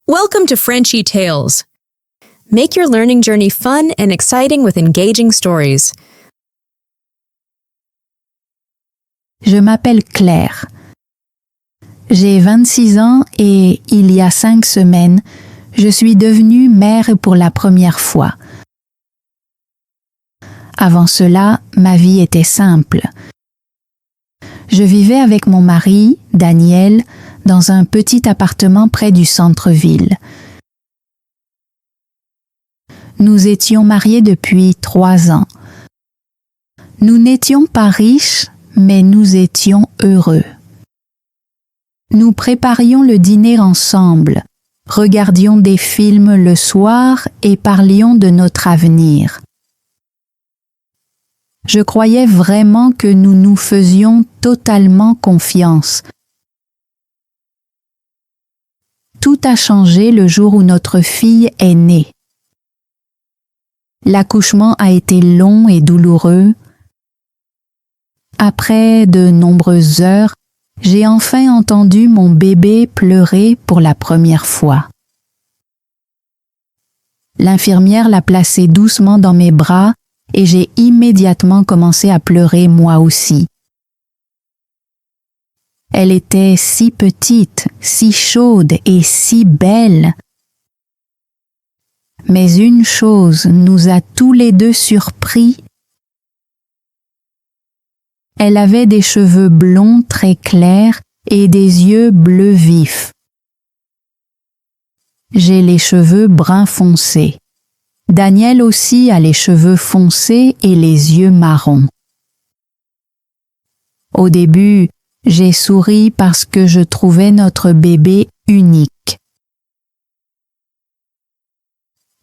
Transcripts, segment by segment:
Welcome to Frenchy Tales. Make your learning journey fun and exciting with engaging stories. Je m'appelle Claire. J'ai 26 ans et il y a 5 semaines, je suis devenue mère pour la première fois. Avant cela, ma vie était simple. Je vivais avec mon mari, Daniel, dans un petit appartement près du centre-ville. Nous étions mariés depuis 3 ans. Nous n'étions pas riches, mais nous étions heureux. Nous préparions le dîner ensemble, regardions des films le soir et parlions de notre avenir. Je croyais vraiment que nous nous faisions totalement confiance. Tout a changé le jour où notre fille est née. L'accouchement a été long et douloureux. Après de nombreuses heures, j'ai enfin entendu mon bébé pleurer pour la première fois. L'infirmière l'a placé doucement dans mes bras et j'ai immédiatement commencé à pleurer moi aussi. Elle était si petite, si chaude et si belle. Mais une chose nous a tous les deux surpris. Elle avait des cheveux blonds très clairs et des yeux bleus vifs. J'ai les cheveux brun foncé. Daniel aussi a les cheveux foncés et les yeux marrons. Au début, j'ai souri parce que je trouvais notre bébé unique.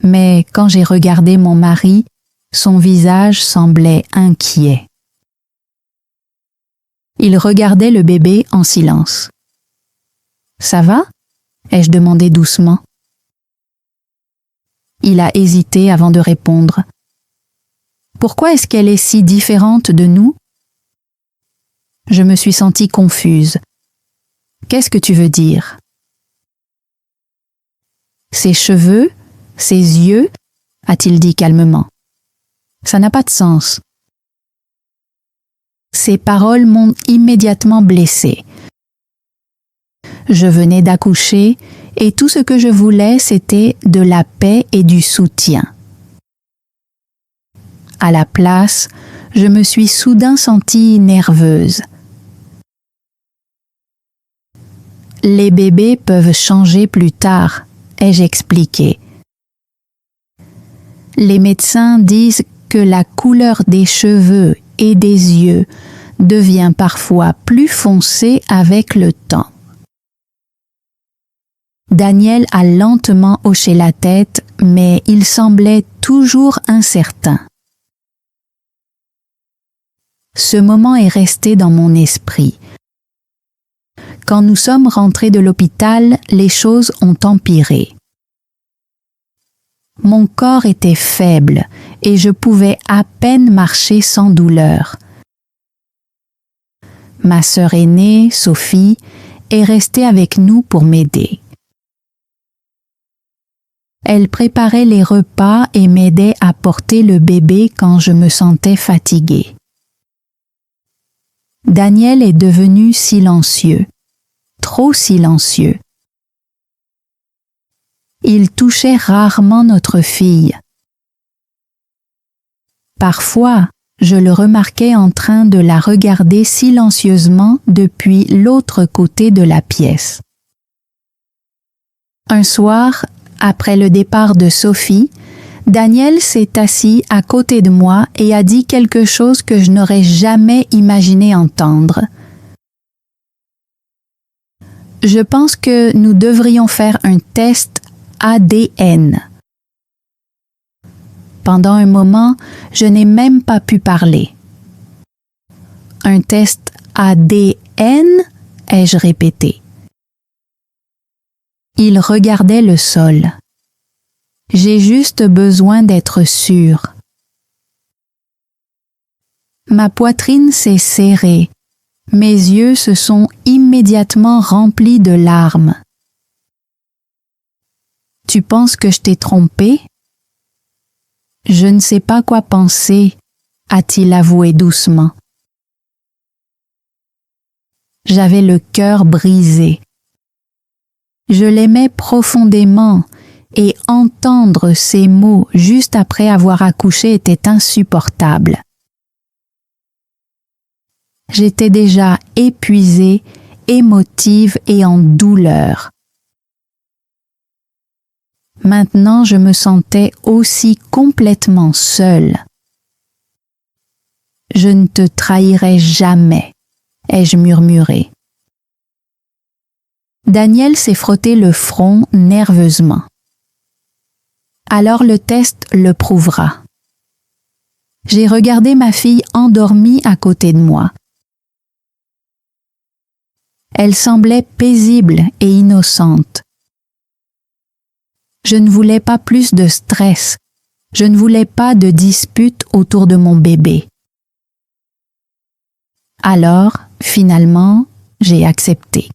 Mais quand j'ai regardé mon mari, son visage semblait inquiet. Il regardait le bébé en silence. « Ça va ?» ai-je demandé doucement. Il a hésité avant de répondre. « Pourquoi est-ce qu'elle est si différente de nous ?» Je me suis sentie confuse. « Qu'est-ce que tu veux dire ?» Ses cheveux, ses yeux, a-t-il dit calmement. Ça n'a pas de sens. Ces paroles m'ont immédiatement blessée. Je venais d'accoucher et tout ce que je voulais, c'était de la paix et du soutien. À la place, je me suis soudain sentie nerveuse. Les bébés peuvent changer plus tard, ai-je expliqué. Les médecins disent que la couleur des cheveux et des yeux devient parfois plus foncée avec le temps. Daniel a lentement hoché la tête, mais il semblait toujours incertain. Ce moment est resté dans mon esprit. Quand nous sommes rentrés de l'hôpital, les choses ont empiré. Mon corps était faible et je pouvais à peine marcher sans douleur. Ma sœur aînée, Sophie, est restée avec nous pour m'aider. Elle préparait les repas et m'aidait à porter le bébé quand je me sentais fatiguée. Daniel est devenu silencieux, trop silencieux. Il touchait rarement notre fille. Parfois, je le remarquais en train de la regarder silencieusement depuis l'autre côté de la pièce. Un soir, après le départ de Sophie, Daniel s'est assis à côté de moi et a dit quelque chose que je n'aurais jamais imaginé entendre. Je pense que nous devrions faire un test ADN. Pendant un moment, je n'ai même pas pu parler. Un test ADN, ai-je répété. Il regardait le sol. J'ai juste besoin d'être sûre. Ma poitrine s'est serrée. Mes yeux se sont immédiatement remplis de larmes. Tu penses que je t'ai trompé? Je ne sais pas quoi penser, a-t-il avoué doucement. J'avais le cœur brisé. Je l'aimais profondément et entendre ces mots juste après avoir accouché était insupportable. J'étais déjà épuisée, émotive et en douleur. Maintenant, je me sentais aussi complètement seule. Je ne te trahirai jamais, ai-je murmuré. Daniel s'est frotté le front nerveusement. Alors le test le prouvera. J'ai regardé ma fille endormie à côté de moi. Elle semblait paisible et innocente. Je ne voulais pas plus de stress. Je ne voulais pas de dispute autour de mon bébé. Alors, finalement, j'ai accepté.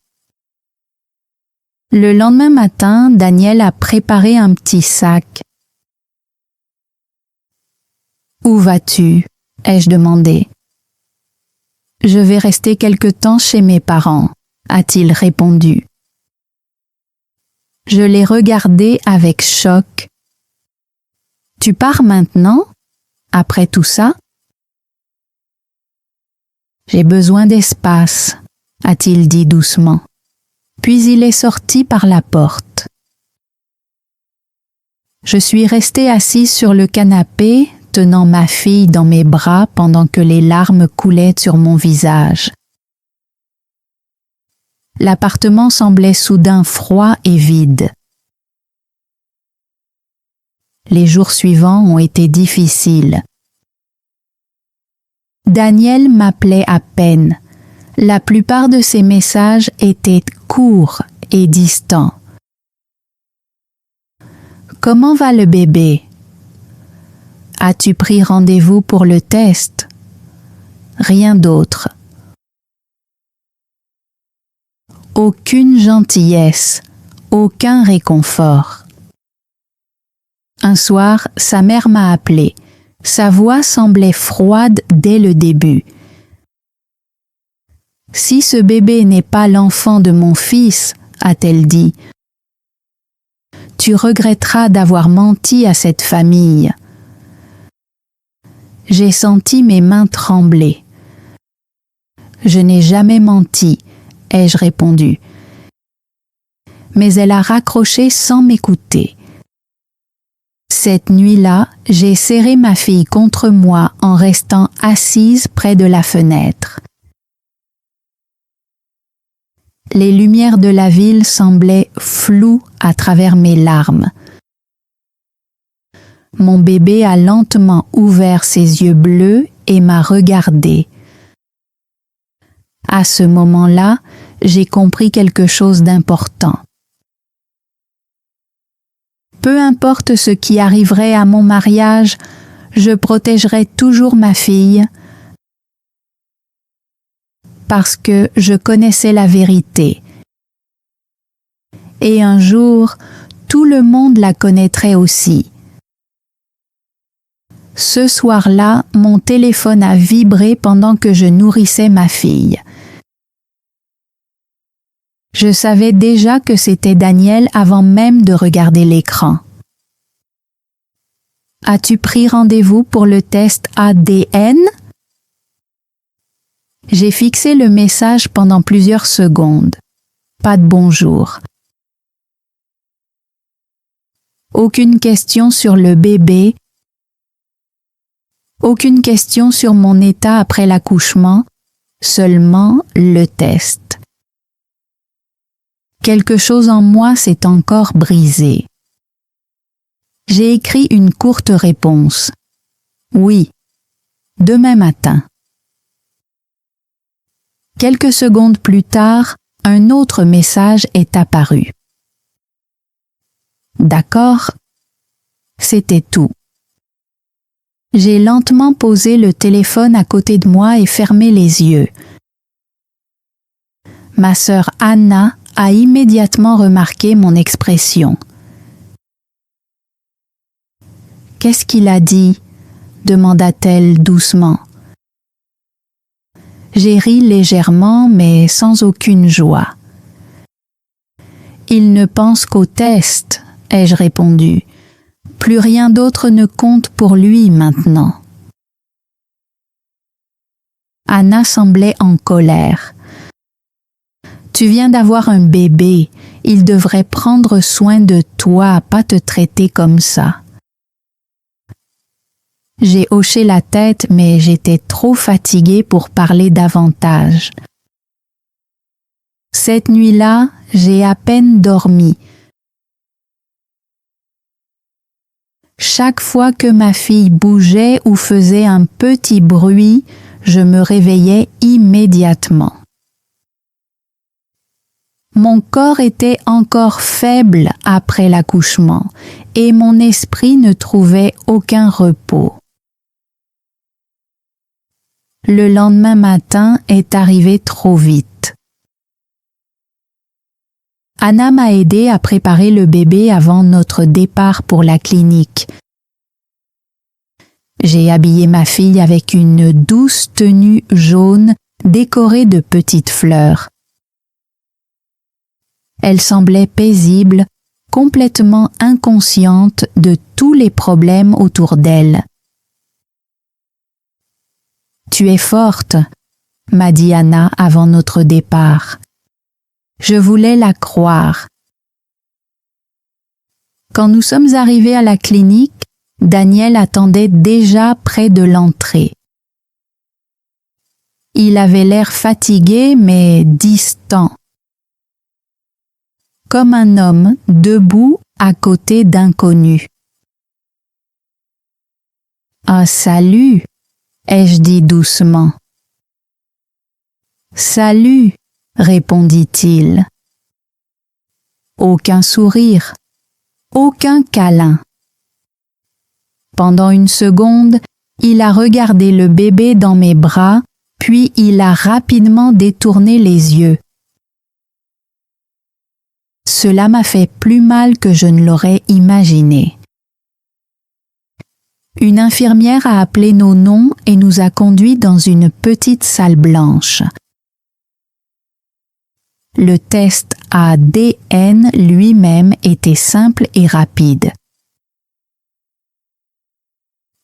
Le lendemain matin, Daniel a préparé un petit sac. « Où vas-tu » ai-je demandé. « Je vais rester quelque temps chez mes parents » a-t-il répondu. Je l'ai regardé avec choc. « Tu pars maintenant, après tout ça ?»« J'ai besoin d'espace » a-t-il dit doucement. Puis il est sorti par la porte. Je suis restée assise sur le canapé, tenant ma fille dans mes bras pendant que les larmes coulaient sur mon visage. L'appartement semblait soudain froid et vide. Les jours suivants ont été difficiles. Daniel m'appelait à peine. La plupart de ses messages étaient courts et distants. « Comment va le bébé? As-tu pris rendez-vous pour le test? Rien d'autre. Aucune gentillesse, aucun réconfort. Un soir, sa mère m'a appelé. Sa voix semblait froide dès le début. « Si ce bébé n'est pas l'enfant de mon fils, a-t-elle dit, tu regretteras d'avoir menti à cette famille. » J'ai senti mes mains trembler. « Je n'ai jamais menti, » ai-je répondu. Mais elle a raccroché sans m'écouter. Cette nuit-là, j'ai serré ma fille contre moi en restant assise près de la fenêtre. Les lumières de la ville semblaient floues à travers mes larmes. Mon bébé a lentement ouvert ses yeux bleus et m'a regardé. À ce moment-là, j'ai compris quelque chose d'important. Peu importe ce qui arriverait à mon mariage, je protégerai toujours ma fille parce que je connaissais la vérité. Et un jour, tout le monde la connaîtrait aussi. Ce soir-là, mon téléphone a vibré pendant que je nourrissais ma fille. Je savais déjà que c'était Daniel avant même de regarder l'écran. « As-tu pris rendez-vous pour le test ADN ?» J'ai fixé le message pendant plusieurs secondes. Pas de bonjour. Aucune question sur le bébé. Aucune question sur mon état après l'accouchement, seulement le test. Quelque chose en moi s'est encore brisé. J'ai écrit une courte réponse. Oui, demain matin. Quelques secondes plus tard, un autre message est apparu. D'accord, c'était tout. J'ai lentement posé le téléphone à côté de moi et fermé les yeux. Ma sœur Anna a immédiatement remarqué mon expression. Qu'est-ce qu'il a dit ? Demanda-t-elle doucement. J'ai ri légèrement, mais sans aucune joie. Il ne pense qu'au test, ai-je répondu. Plus rien d'autre ne compte pour lui maintenant. Anna semblait en colère. Tu viens d'avoir un bébé, il devrait prendre soin de toi, pas te traiter comme ça. J'ai hoché la tête, mais j'étais trop fatiguée pour parler davantage. Cette nuit-là, j'ai à peine dormi. Chaque fois que ma fille bougeait ou faisait un petit bruit, je me réveillais immédiatement. Mon corps était encore faible après l'accouchement et mon esprit ne trouvait aucun repos. Le lendemain matin est arrivé trop vite. Anna m'a aidé à préparer le bébé avant notre départ pour la clinique. J'ai habillé ma fille avec une douce tenue jaune décorée de petites fleurs. Elle semblait paisible, complètement inconsciente de tous les problèmes autour d'elle. « Tu es forte », m'a dit Anna avant notre départ. Je voulais la croire. Quand nous sommes arrivés à la clinique, Daniel attendait déjà près de l'entrée. Il avait l'air fatigué mais distant, comme un homme debout à côté d'inconnus. « Ah, salut !» ai-je dit doucement. « Salut !» répondit-il. Aucun sourire, aucun câlin. Pendant une seconde, il a regardé le bébé dans mes bras, puis il a rapidement détourné les yeux. Cela m'a fait plus mal que je ne l'aurais imaginé. Une infirmière a appelé nos noms et nous a conduits dans une petite salle blanche. Le test ADN lui-même était simple et rapide.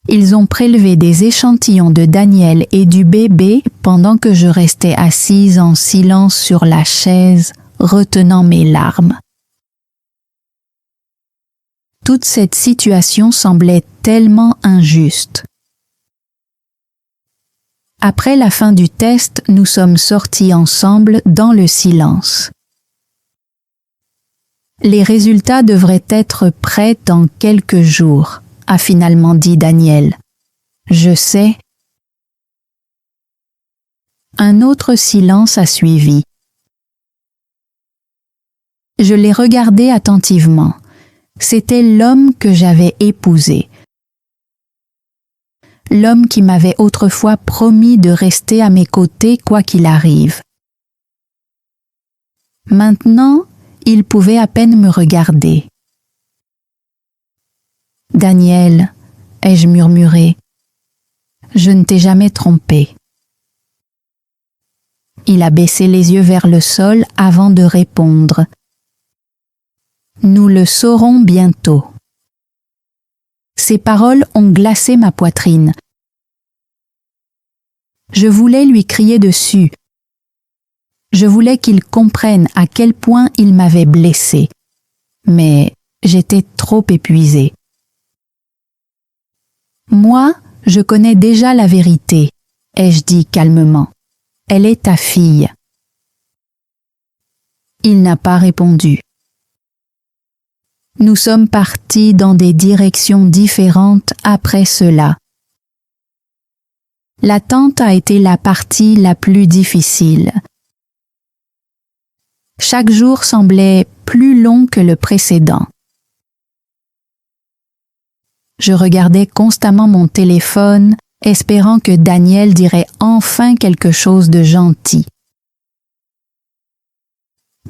Ils ont prélevé des échantillons de Daniel et du bébé pendant que je restais assise en silence sur la chaise, retenant mes larmes. Toute cette situation semblait tellement injuste. Après la fin du test, nous sommes sortis ensemble dans le silence. Les résultats devraient être prêts dans quelques jours, a finalement dit Daniel. Je sais. Un autre silence a suivi. Je l'ai regardé attentivement. C'était l'homme que j'avais épousé. L'homme qui m'avait autrefois promis de rester à mes côtés quoi qu'il arrive. Maintenant, il pouvait à peine me regarder. « Daniel, ai-je murmuré, je ne t'ai jamais trompé. » Il a baissé les yeux vers le sol avant de répondre. « Nous le saurons bientôt. » Ces paroles ont glacé ma poitrine. Je voulais lui crier dessus. Je voulais qu'il comprenne à quel point il m'avait blessée. Mais j'étais trop épuisée. Moi, je connais déjà la vérité, ai-je dit calmement. Elle est ta fille. Il n'a pas répondu. Nous sommes partis dans des directions différentes après cela. L'attente a été la partie la plus difficile. Chaque jour semblait plus long que le précédent. Je regardais constamment mon téléphone, espérant que Daniel dirait enfin quelque chose de gentil.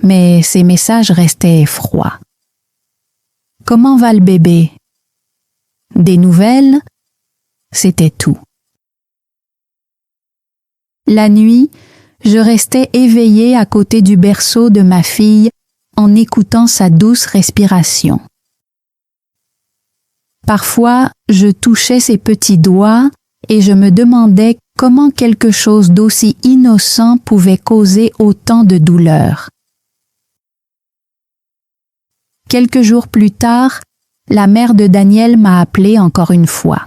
Mais ses messages restaient froids. « Comment va le bébé » ? des nouvelles, c'était tout. La nuit, je restais éveillée à côté du berceau de ma fille en écoutant sa douce respiration. Parfois, je touchais ses petits doigts et je me demandais comment quelque chose d'aussi innocent pouvait causer autant de douleur. Quelques jours plus tard, la mère de Daniel m'a appelée encore une fois.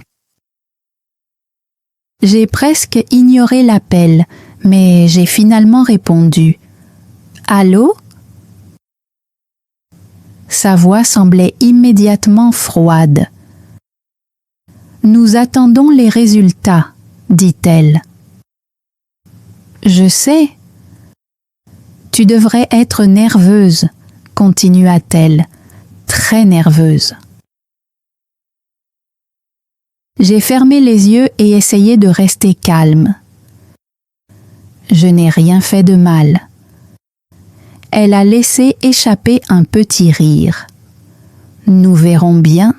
J'ai presque ignoré l'appel, mais j'ai finalement répondu « Allô ?» Sa voix semblait immédiatement froide. « Nous attendons les résultats, » dit-elle. « Je sais. »« Tu devrais être nerveuse, » continua-t-elle, très nerveuse. J'ai fermé les yeux et essayé de rester calme. Je n'ai rien fait de mal. Elle a laissé échapper un petit rire. Nous verrons bien.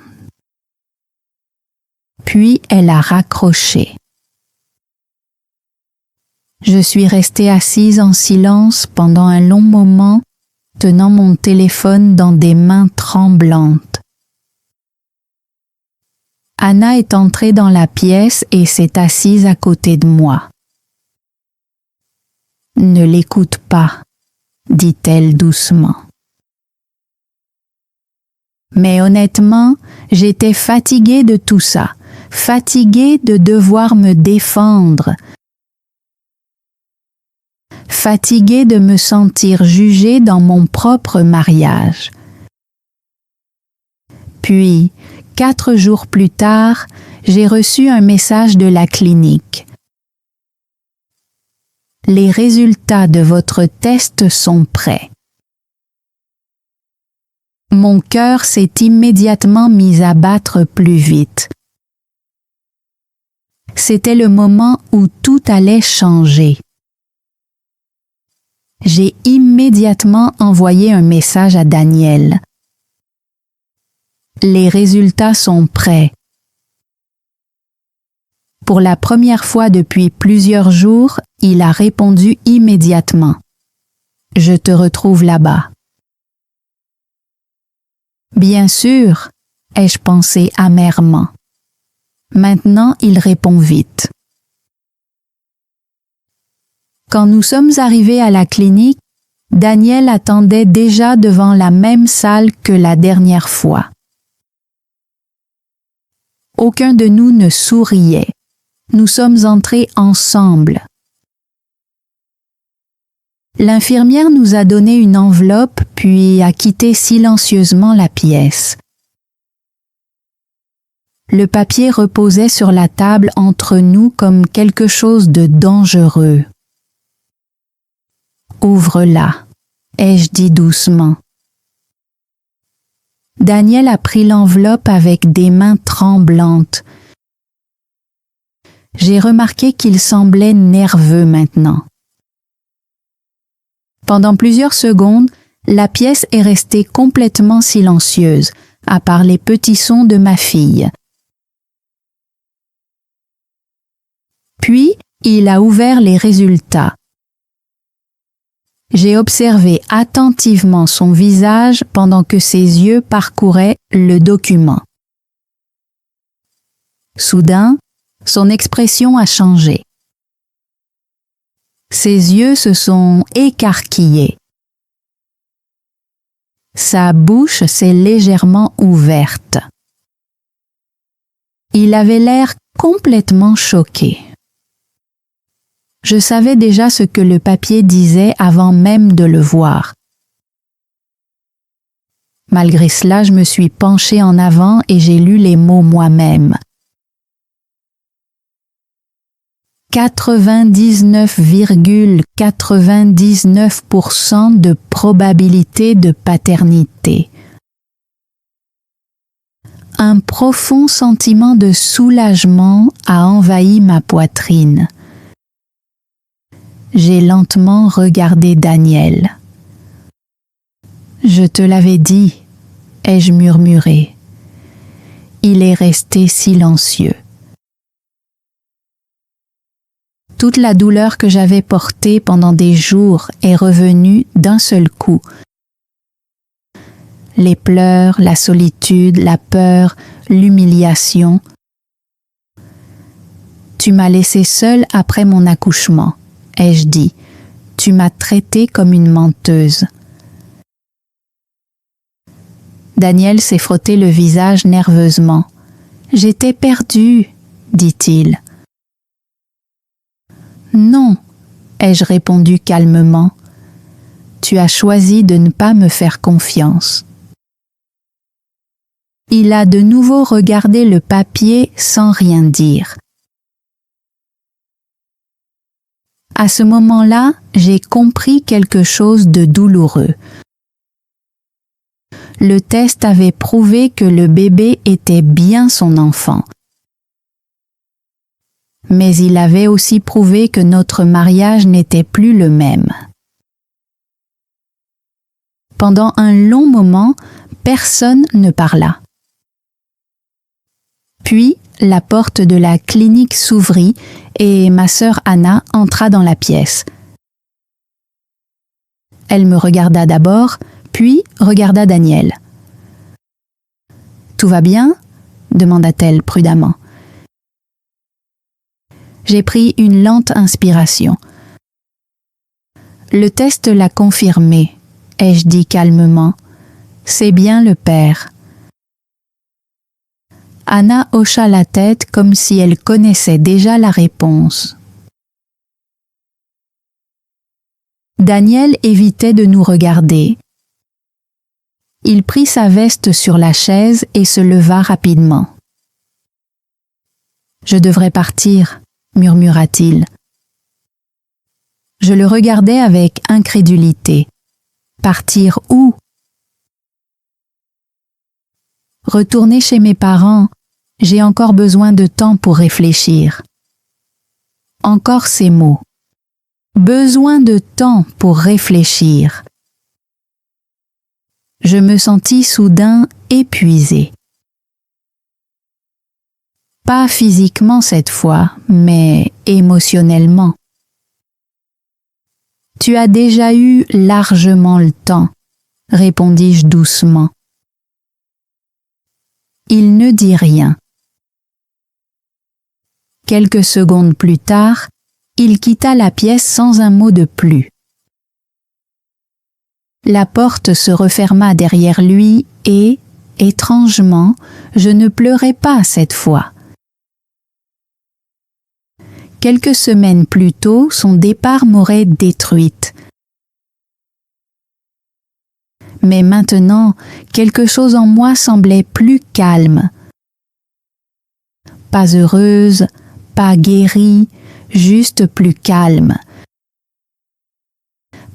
Puis elle a raccroché. Je suis restée assise en silence pendant un long moment, tenant mon téléphone dans des mains tremblantes. Anna est entrée dans la pièce et s'est assise à côté de moi. « Ne l'écoute pas, » dit-elle doucement. Mais honnêtement, j'étais fatiguée de tout ça, fatiguée de devoir me défendre, fatiguée de me sentir jugée dans mon propre mariage. Puis, 4 jours plus tard, j'ai reçu un message de la clinique. Les résultats de votre test sont prêts. Mon cœur s'est immédiatement mis à battre plus vite. C'était le moment où tout allait changer. J'ai immédiatement envoyé un message à Daniel. Les résultats sont prêts. Pour la première fois depuis plusieurs jours, il a répondu immédiatement. « Je te retrouve là-bas. » Bien sûr, ai-je pensé amèrement. Maintenant, il répond vite. Quand nous sommes arrivés à la clinique, Daniel attendait déjà devant la même salle que la dernière fois. Aucun de nous ne souriait. Nous sommes entrés ensemble. L'infirmière nous a donné une enveloppe puis a quitté silencieusement la pièce. Le papier reposait sur la table entre nous comme quelque chose de dangereux. « Ouvre-la », ai-je dit doucement. Daniel a pris l'enveloppe avec des mains tremblantes. J'ai remarqué qu'il semblait nerveux maintenant. Pendant plusieurs secondes, la pièce est restée complètement silencieuse, à part les petits sons de ma fille. Puis, il a ouvert les résultats. J'ai observé attentivement son visage pendant que ses yeux parcouraient le document. Soudain, son expression a changé. Ses yeux se sont écarquillés. Sa bouche s'est légèrement ouverte. Il avait l'air complètement choqué. Je savais déjà ce que le papier disait avant même de le voir. Malgré cela, je me suis penchée en avant et j'ai lu les mots moi-même. 99,99% de probabilité de paternité. Un profond sentiment de soulagement a envahi ma poitrine. J'ai lentement regardé Daniel. « Je te l'avais dit », ai-je murmuré. il est resté silencieux. Toute la douleur que j'avais portée pendant des jours est revenue d'un seul coup. Les pleurs, la solitude, la peur, l'humiliation. Tu m'as laissée seule après mon accouchement, ai-je dit. Tu m'as traitée comme une menteuse. Daniel s'est frotté le visage nerveusement. J'étais perdu, dit-il. Non, ai-je répondu calmement. Tu as choisi de ne pas me faire confiance. Il a de nouveau regardé le papier sans rien dire. À ce moment-là, j'ai compris quelque chose de douloureux. Le test avait prouvé que le bébé était bien son enfant. Mais il avait aussi prouvé que notre mariage n'était plus le même. Pendant un long moment, personne ne parla. Puis, la porte de la clinique s'ouvrit et ma sœur Anna entra dans la pièce. Elle me regarda d'abord, puis regarda Daniel. « Tout va bien ?» demanda-t-elle prudemment. J'ai pris une lente inspiration. « Le test l'a confirmé, » ai-je dit calmement. « C'est bien le père. » Anna hocha la tête comme si elle connaissait déjà la réponse. Daniel évitait de nous regarder. Il prit sa veste sur la chaise et se leva rapidement. « Je devrais partir, » murmura-t-il. Je le regardais avec incrédulité. Partir où? Retourner chez mes parents, j'ai encore besoin de temps pour réfléchir. Encore ces mots. Besoin de temps pour réfléchir. Je me sentis soudain épuisée. Pas physiquement cette fois, mais émotionnellement. « Tu as déjà eu largement le temps, » répondis-je doucement. Il ne dit rien. Quelques secondes plus tard, il quitta la pièce sans un mot de plus. La porte se referma derrière lui et, étrangement, je ne pleurais pas cette fois. Quelques semaines plus tôt, son départ m'aurait détruite. Mais maintenant, quelque chose en moi semblait plus calme. Pas heureuse, pas guérie, juste plus calme.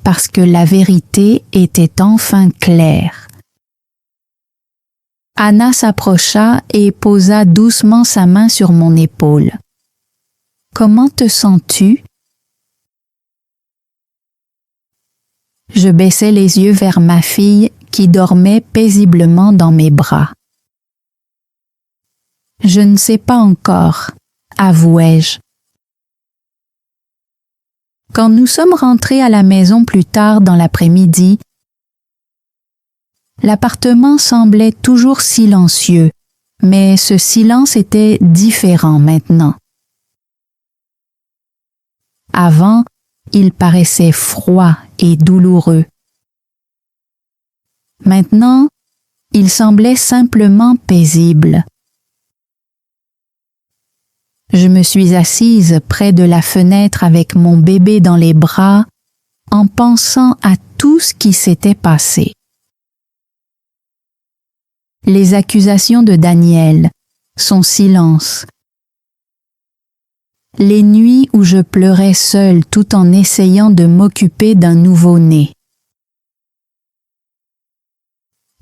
Parce que la vérité était enfin claire. Anna s'approcha et posa doucement sa main sur mon épaule. « Comment te sens-tu » Je baissai les yeux vers ma fille qui dormait paisiblement dans mes bras. « Je ne sais pas encore, » avouai-je. Quand nous sommes rentrés à la maison plus tard dans l'après-midi, l'appartement semblait toujours silencieux, mais ce silence était différent maintenant. Avant, il paraissait froid et douloureux. Maintenant, il semblait simplement paisible. Je me suis assise près de la fenêtre avec mon bébé dans les bras, en pensant à tout ce qui s'était passé. Les accusations de Daniel, son silence, les nuits où je pleurais seule tout en essayant de m'occuper d'un nouveau-né.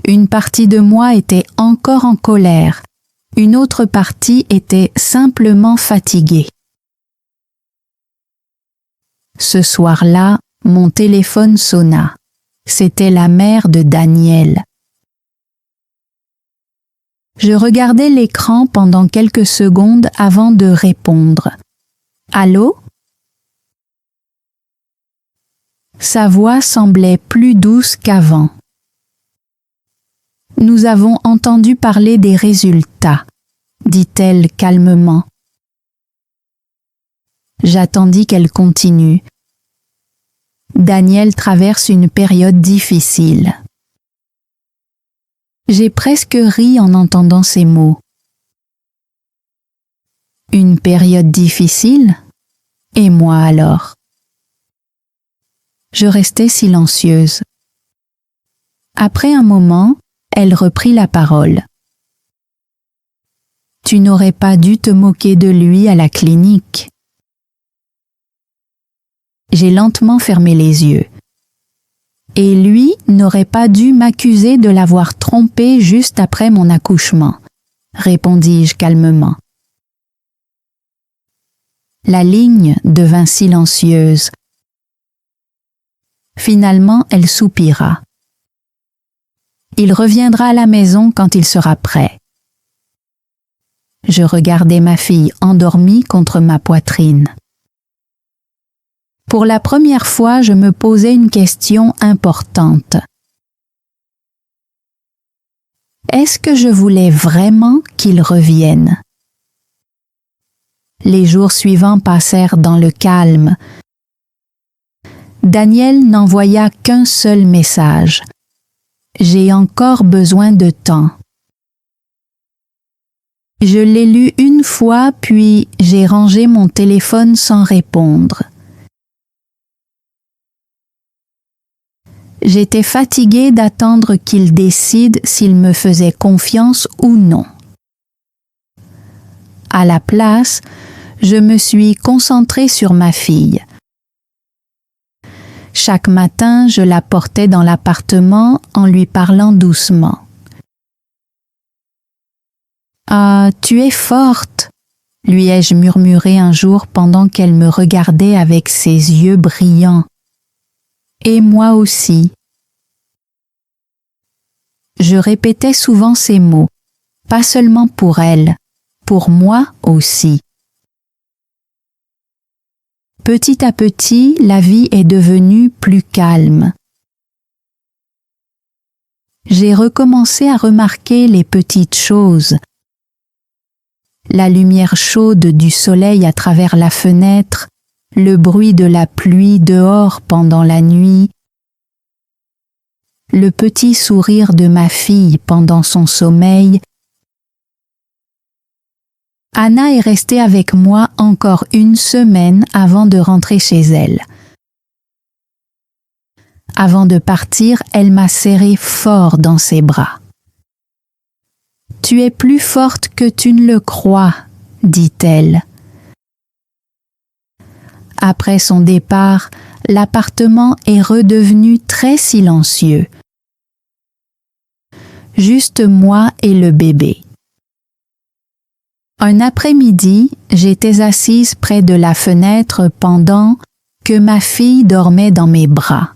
Une partie de moi était encore en colère, une autre partie était simplement fatiguée. Ce soir-là, mon téléphone sonna. C'était la mère de Daniel. Je regardais l'écran pendant quelques secondes avant de répondre. Allô? Sa voix semblait plus douce qu'avant. Nous avons entendu parler des résultats, dit-elle calmement. J'attendis qu'elle continue. Daniel traverse une période difficile. J'ai presque ri en entendant ces mots. Une période difficile? Et moi alors? Je restais silencieuse. Après un moment, elle reprit la parole. Tu n'aurais pas dû te moquer de lui à la clinique. J'ai lentement fermé les yeux. Et lui n'aurait pas dû m'accuser de l'avoir trompé juste après mon accouchement, répondis-je calmement. La ligne devint silencieuse. Finalement, elle soupira. Il reviendra à la maison quand il sera prêt. Je regardais ma fille endormie contre ma poitrine. Pour la première fois, je me posais une question importante. Est-ce que je voulais vraiment qu'il revienne? Les jours suivants passèrent dans le calme. Daniel n'envoya qu'un seul message. J'ai encore besoin de temps. Je l'ai lu une fois, puis j'ai rangé mon téléphone sans répondre. J'étais fatiguée d'attendre qu'il décide s'il me faisait confiance ou non. À la place, je me suis concentrée sur ma fille. Chaque matin, je la portais dans l'appartement en lui parlant doucement. « Ah, tu es forte !» lui ai-je murmuré un jour pendant qu'elle me regardait avec ses yeux brillants. Et moi aussi. Je répétais souvent ces mots, pas seulement pour elle, pour moi aussi. Petit à petit, la vie est devenue plus calme. J'ai recommencé à remarquer les petites choses. La lumière chaude du soleil à travers la fenêtre, le bruit de la pluie dehors pendant la nuit, le petit sourire de ma fille pendant son sommeil. Anna est restée avec moi encore une semaine avant de rentrer chez elle. Avant de partir, elle m'a serré fort dans ses bras. « Tu es plus forte que tu ne le crois, » dit-elle. Après son départ, l'appartement est redevenu très silencieux. Juste moi et le bébé. Un après-midi, j'étais assise près de la fenêtre pendant que ma fille dormait dans mes bras.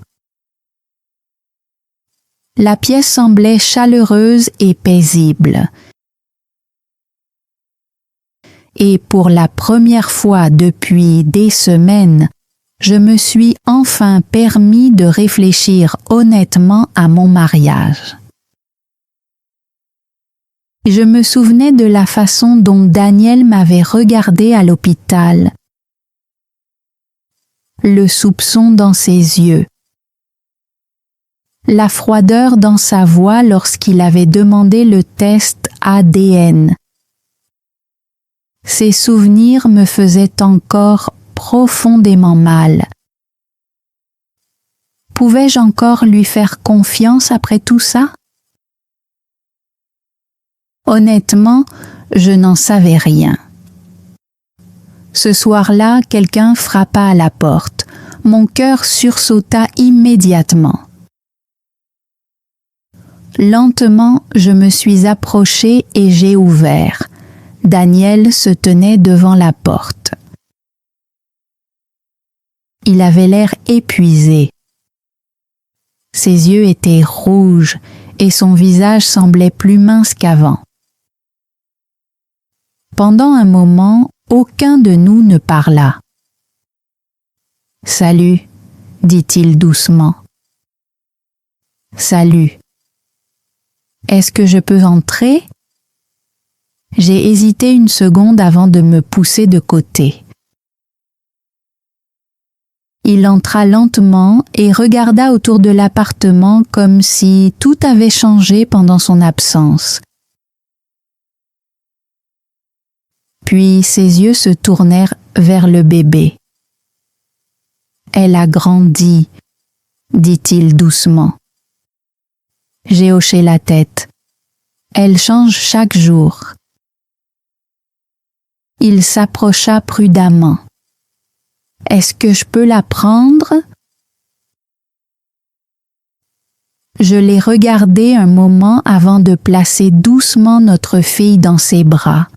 La pièce semblait chaleureuse et paisible. Et pour la première fois depuis des semaines, je me suis enfin permis de réfléchir honnêtement à mon mariage. Je me souvenais de la façon dont Daniel m'avait regardé à l'hôpital, le soupçon dans ses yeux, la froideur dans sa voix lorsqu'il avait demandé le test ADN. Ces souvenirs me faisaient encore profondément mal. Pouvais-je encore lui faire confiance après tout ça? Honnêtement, je n'en savais rien. Ce soir-là, quelqu'un frappa à la porte. Mon cœur sursauta immédiatement. Lentement, je me suis approchée et j'ai ouvert. Daniel se tenait devant la porte. Il avait l'air épuisé. Ses yeux étaient rouges et son visage semblait plus mince qu'avant. Pendant un moment, aucun de nous ne parla. « Salut », dit-il doucement. « Salut. Est-ce que je peux entrer ?» J'ai hésité une seconde avant de me pousser de côté. Il entra lentement et regarda autour de l'appartement comme si tout avait changé pendant son absence. Puis ses yeux se tournèrent vers le bébé. « Elle a grandi », dit-il doucement. J'ai hoché la tête. « Elle change chaque jour. » Il s'approcha prudemment. « Est-ce que je peux la prendre ?» Je l'ai regardé un moment avant de placer doucement notre fille dans ses bras.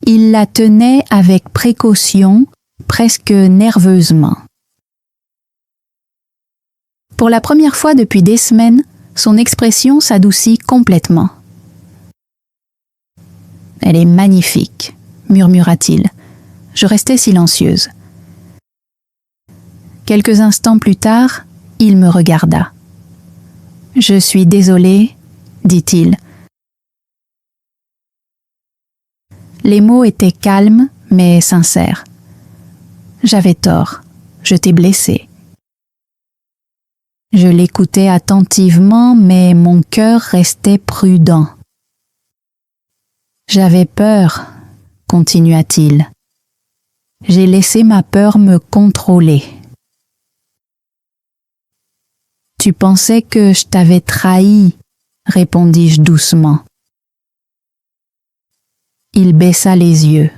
Il la tenait avec précaution, presque nerveusement. Pour la première fois depuis des semaines, son expression s'adoucit complètement. « Elle est magnifique », murmura-t-il. Je restais silencieuse. Quelques instants plus tard, il me regarda. « Je suis désolé, » dit-il. Les mots étaient calmes, mais sincères. J'avais tort, je t'ai blessé. Je l'écoutais attentivement, mais mon cœur restait prudent. J'avais peur, continua-t-il. J'ai laissé ma peur me contrôler. Tu pensais que je t'avais trahi, répondis-je doucement. Il baissa les yeux.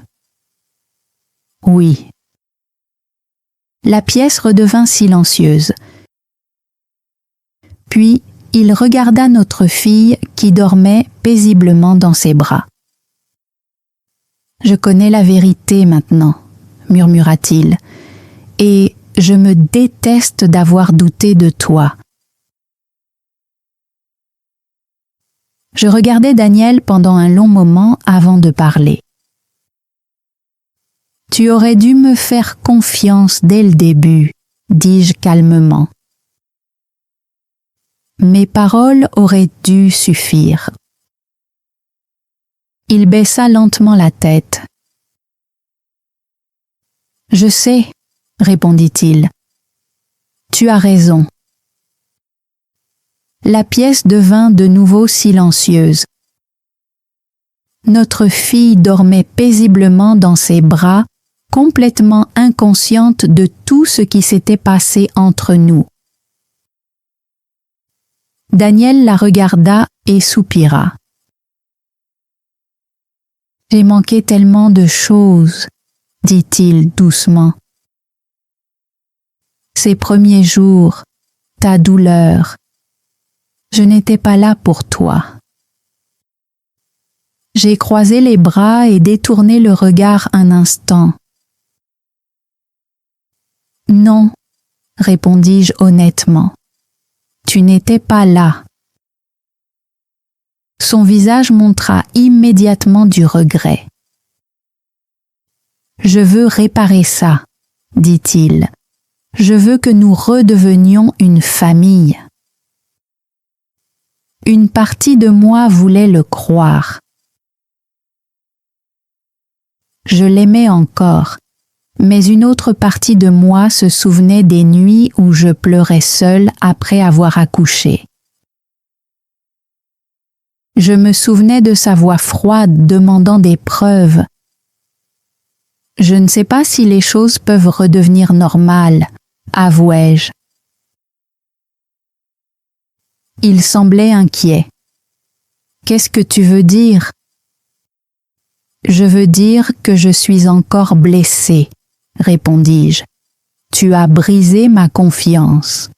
Oui. La pièce redevint silencieuse. Puis il regarda notre fille qui dormait paisiblement dans ses bras. « Je connais la vérité maintenant, » murmura-t-il, « et je me déteste d'avoir douté de toi. » Je regardai Daniel pendant un long moment avant de parler. « Tu aurais dû me faire confiance dès le début, » dis-je calmement. Mes paroles auraient dû suffire. Il baissa lentement la tête. « Je sais, » répondit-il. « Tu as raison. » La pièce devint de nouveau silencieuse. Notre fille dormait paisiblement dans ses bras, complètement inconsciente de tout ce qui s'était passé entre nous. Daniel la regarda et soupira. « J'ai manqué tellement de choses, » dit-il doucement. « Ces premiers jours, ta douleur, je n'étais pas là pour toi. » J'ai croisé les bras et détourné le regard un instant. « Non, » répondis-je honnêtement. « Tu n'étais pas là. » Son visage montra immédiatement du regret. « Je veux réparer ça, » dit-il. « Je veux que nous redevenions une famille. » Une partie de moi voulait le croire. Je l'aimais encore, mais une autre partie de moi se souvenait des nuits où je pleurais seule après avoir accouché. Je me souvenais de sa voix froide demandant des preuves. Je ne sais pas si les choses peuvent redevenir normales, avouai-je. Il semblait inquiet. « Qu'est-ce que tu veux dire ?»« Je veux dire que je suis encore blessée, » répondis-je. « Tu as brisé ma confiance. »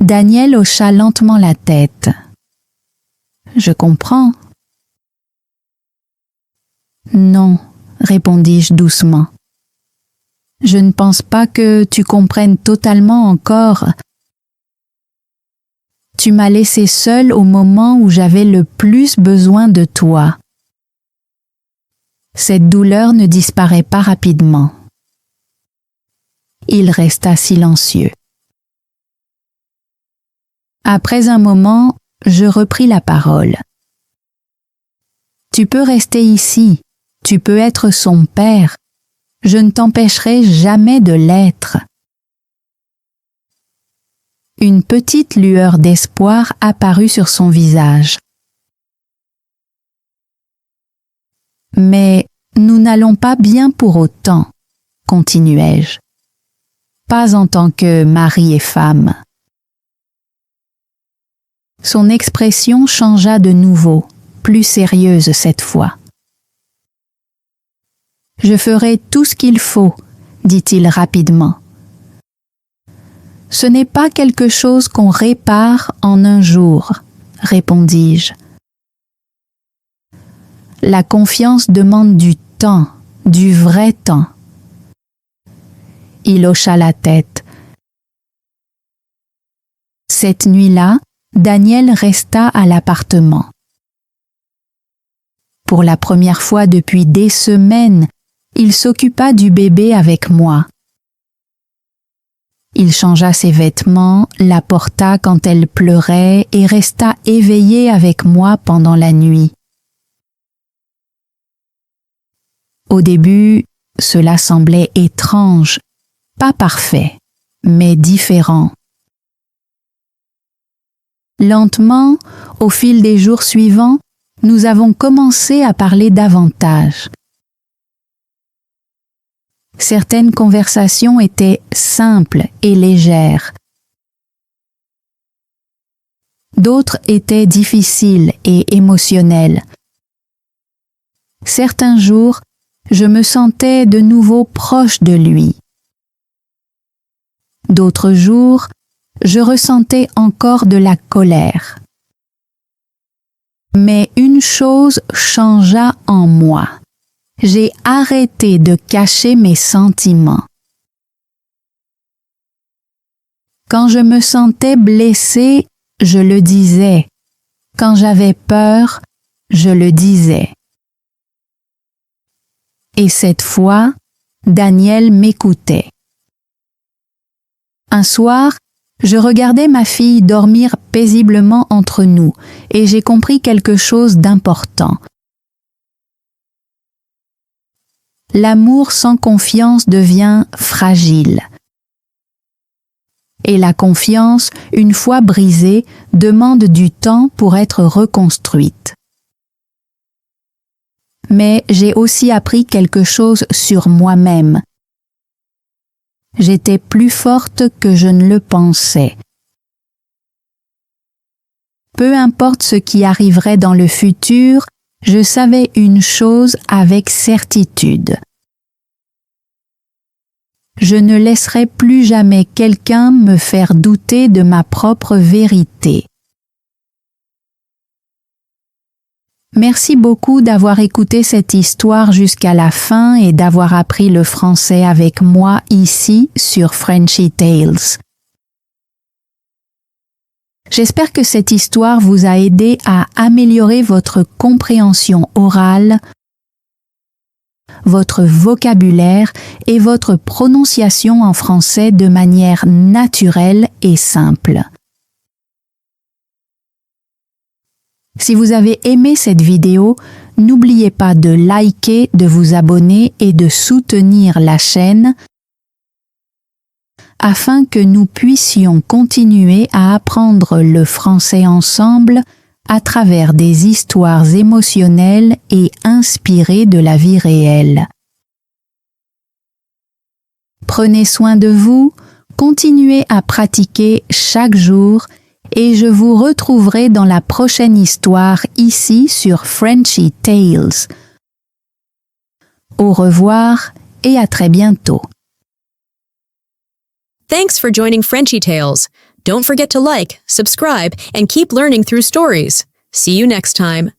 Daniel hocha lentement la tête. « Je comprends. » « Non, » répondis-je doucement. « Je ne pense pas que tu comprennes totalement encore. » Tu m'as laissé seule au moment où j'avais le plus besoin de toi. Cette douleur ne disparaît pas rapidement. Il resta silencieux. Après un moment, je repris la parole. Tu peux rester ici, tu peux être son père. Je ne t'empêcherai jamais de l'être. Une petite lueur d'espoir apparut sur son visage. Mais nous n'allons pas bien pour autant, continuai-je. Pas en tant que mari et femme. Son expression changea de nouveau, plus sérieuse cette fois. Je ferai tout ce qu'il faut, dit-il rapidement. Ce n'est pas quelque chose qu'on répare en un jour, répondis-je. La confiance demande du temps, du vrai temps. Il hocha la tête. Cette nuit-là, Daniel resta à l'appartement. Pour la première fois depuis des semaines, il s'occupa du bébé avec moi. Il changea ses vêtements, la porta quand elle pleurait et resta éveillé avec moi pendant la nuit. Au début, cela semblait étrange, pas parfait, mais différent. Lentement, au fil des jours suivants, nous avons commencé à parler davantage. Certaines conversations étaient simples et légères. D'autres étaient difficiles et émotionnelles. Certains jours, je me sentais de nouveau proche de lui. D'autres jours, je ressentais encore de la colère. Mais une chose changea en moi. J'ai arrêté de cacher mes sentiments. Quand je me sentais blessée, je le disais. Quand j'avais peur, je le disais. Et cette fois, Daniel m'écoutait. Un soir, je regardais ma fille dormir paisiblement entre nous et j'ai compris quelque chose d'important. L'amour sans confiance devient fragile. Et la confiance, une fois brisée, demande du temps pour être reconstruite. Mais j'ai aussi appris quelque chose sur moi-même. J'étais plus forte que je ne le pensais. Peu importe ce qui arriverait dans le futur, je savais une chose avec certitude. Je ne laisserai plus jamais quelqu'un me faire douter de ma propre vérité. Merci beaucoup d'avoir écouté cette histoire jusqu'à la fin et d'avoir appris le français avec moi ici sur Frenchy Tales. J'espère que cette histoire vous a aidé à améliorer votre compréhension orale, votre vocabulaire et votre prononciation en français de manière naturelle et simple. Si vous avez aimé cette vidéo, n'oubliez pas de liker, de vous abonner et de soutenir la chaîne afin que nous puissions continuer à apprendre le français ensemble à travers des histoires émotionnelles et inspirées de la vie réelle. Prenez soin de vous, continuez à pratiquer chaque jour et je vous retrouverai dans la prochaine histoire ici sur Frenchy Tales. Au revoir et à très bientôt. Thanks for joining Frenchy Tales. Don't forget to like, subscribe, and keep learning through stories. See you next time.